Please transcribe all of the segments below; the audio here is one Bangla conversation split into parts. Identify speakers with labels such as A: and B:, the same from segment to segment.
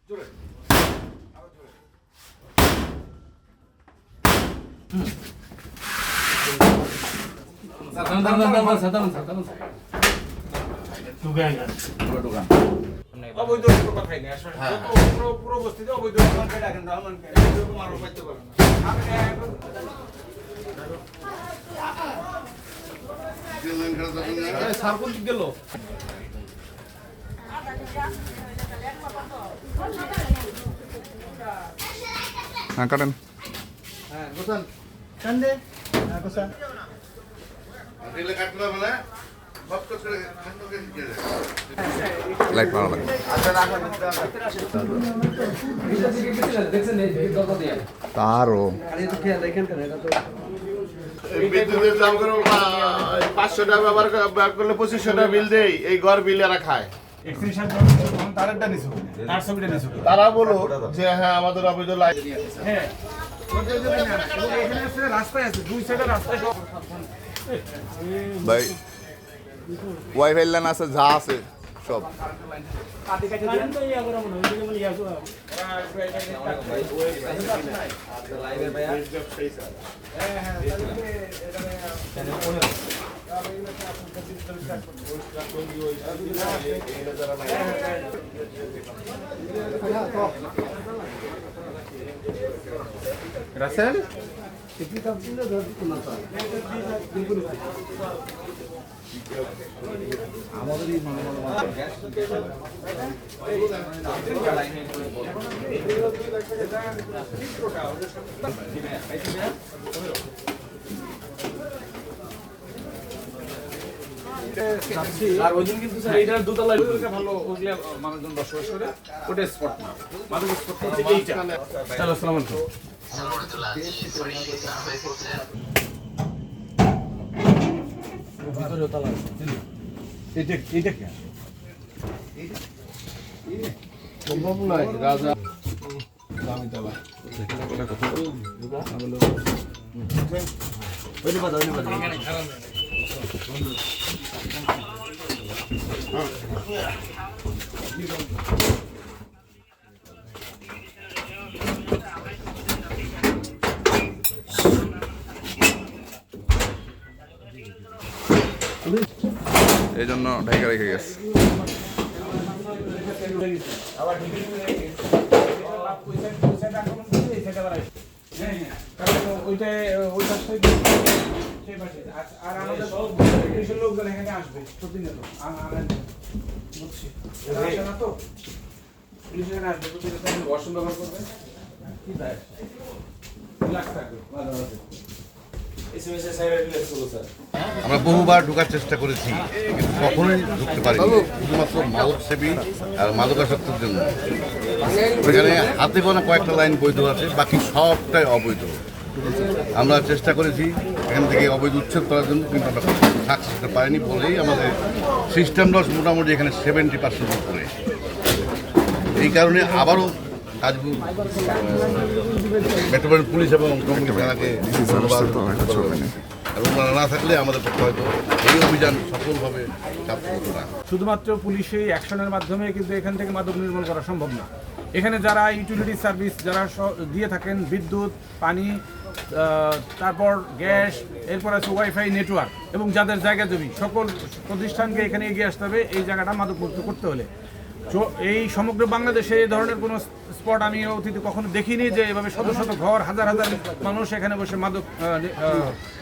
A: অবৈধ কথাই নেই আসলে পুরো বস্তিতে অবৈধ রহমানকে ডাকেন, রহমানকে আরো পাইতে পারেন না সার্কুল গেল
B: হ্যাঁ কাটেন
A: হ্যাঁ গোসান কান্দে হ্যাঁ গোসান
C: রেলে কাটলো বলে বক্স করে খান্দকে দিয়ে দেয়
B: লাইট মারা লাগে তারও
C: বিদ্যুতের দাম করে 500 টাকা ব্যবহার করলে 2500 টাকা বিল দেই, এই ঘর বিল এরা খায়। তারা বলো যে হ্যাঁ আমাদের অবৈধ লাইন
A: হ্যাঁ এখানে আছে রাস্তায় আছে দুই সাইডে রাস্তায় সব
B: ভাই ওয়াইফাই লাইন আছে যা আছে সব
A: কাটি কাটি দেন তো ইয়া করে মনে হয় মানে ইয়া করে লাইভের ভাইয়া হ্যাঁ হ্যাঁ রাসেল কি কাজ ছিল না আমাদের এই আর ওই দিন কিন্তু স্যার এইটার দোতলা ভালো ওগুলো মানুষজন বসবাস করে ওটা স্পট না মাদক স্পট হচ্ছে এইটা। চলো আসসালামু আলাইকুম। ভিতরে তালা এটা এটা কি সম্ভব নয় রাজা দামি তালা
B: এই জন্য ঢাকা রেখে গেছে
A: লোকজন এখানে আসবে প্রতিনিয়ত বুঝছি আসে না তো পুলিশ এখানে আসবে প্রতিনিয়ত ওয়াশরুম ব্যবহার করবে কি তাই লাখ টাকা ভালো আছে এসএমএস এর সাইডে রিলেক্স করো স্যার।
C: আমরা বহুবার ঢোকার চেষ্টা করেছি কিন্তু কখনোই ঢুকতে পারিনি, শুধুমাত্র মাদক সেবী আর মাদকাসক্তের জন্য। সেখানে হাতে গোনা কয়েকটা লাইন বৈধ আছে, বাকি সবটাই অবৈধ। আমরা চেষ্টা করেছি এখান থেকে অবৈধ উচ্ছেদ করার জন্য, কিন্তু আমরা সাকসেস করতে পারিনি বলেই আমাদের সিস্টেম লস মোটামুটি এখানে 70% উপরে। এই কারণে আবারও আজকে মেট্রোপলিটন পুলিশ এবং থানাকে এবং না থাকলে আমাদের পক্ষে হয়তো এই অভিযান সফলভাবে সার্থক হতো না।
A: শুধুমাত্র পুলিশি অ্যাকশনের মাধ্যমে কিন্তু এখান থেকে মাদক নির্মূল করা সম্ভব না। এখানে যারা ইউটিলিটি সার্ভিস যারা দিয়ে থাকেন, বিদ্যুৎ, পানি, তারপর গ্যাস, এরপর আছে ওয়াইফাই নেটওয়ার্ক, এবং যাদের জায়গা জমি, সকল প্রতিষ্ঠানকে এখানে এগিয়ে আসতে হবে এই জায়গাটা মাদকমুক্ত করতে হলে। এই সমগ্র বাংলাদেশে এই ধরনের কোনো স্পট আমি অতীতে কখনো দেখিনি যে এভাবে শত শত ঘর, হাজার হাজার মানুষ এখানে বসে মাদক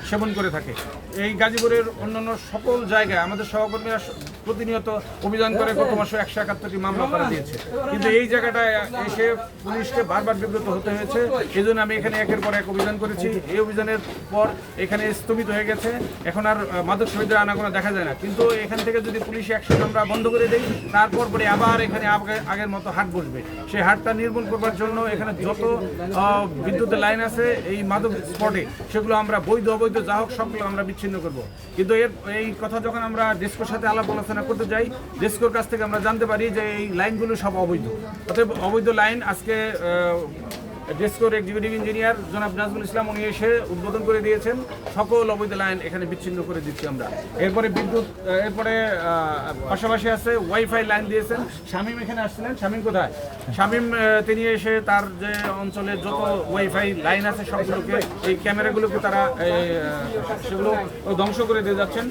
A: সেবন করে থাকে। এই গাজীপুরের অন্যান্য সকল জায়গায় আমাদের সহকর্মীরা প্রতিনিয়ত অভিযান করে গত মাসে 171টি মামলা করা দিয়েছে, কিন্তু এই জায়গাটায় এসে পুলিশকে বারবার বিব্রত হতে হয়েছে। এই জন্য আমি এখানে একের পর এক অভিযান করেছি। এই অভিযানের পর এখানে স্থগিত হয়ে গেছে, এখন আর মাদক সেবীদের আনাগোনা দেখা যায় না। কিন্তু এখান থেকে যদি পুলিশ অ্যাকশন আমরা বন্ধ করে দিই, তারপর পরে আবার এখানে আগের মতো হাট বসবে। সেই হাটটা নির্মূল করবার জন্য এখানে যত বিদ্যুতের লাইন আছে এই মাদক স্পটে, সেগুলো আমরা বৈধ অবৈধ যা হোক সবগুলো আমরা বিচ্ছিন্ন করব। কিন্তু এই কথা যখন আমরা ডেস্কোর সাথে আলাপ আলোচনা করতে যাই, ডেস্কোর কাছ থেকে আমরা জানতে পারি যে এই লাইনগুলো সব অবৈধ। অতএব অবৈধ লাইন আজকে ডেস্কোর এক্সিকিউটিভ ইঞ্জিনিয়ার জনাব নাজমুল ইসলাম, উনি এসে উদ্বোধন করে দিয়েছেন। সকল অবৈধ লাইন এখানে বিচ্ছিন্ন করে দিচ্ছি আমরা। এরপরে বিদ্যুৎ, এরপরে পাশাপাশি আছে ওয়াইফাই লাইন দিয়েছেন। শামীম এখানে আসছিলেন, শামীম কোথায়? শামীম তিনি এসে তার যে অঞ্চলের যত ওয়াইফাই লাইন আছে সবগুলোকে, এই ক্যামেরাগুলোকে তারা সেগুলো ধ্বংস করে দিয়ে যাচ্ছেন।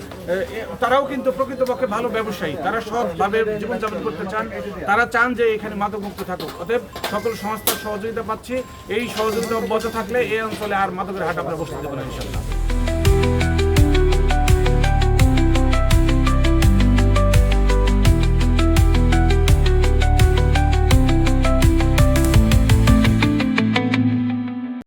A: তারাও কিন্তু প্রকৃতপক্ষে ভালো ব্যবসায়ী, তারা সৎভাবে জীবনযাপন করতে চান, তারা চান যে এখানে মাদকমুক্ত থাকুক। অতএব সকল সংস্থার সহযোগিতা পাচ্ছি। এই সহযোগিতা অব্যাহত থাকলে এই অঞ্চলে আর মাদকের হাট আমরা বসতে দেবো না ইনশাআল্লাহ।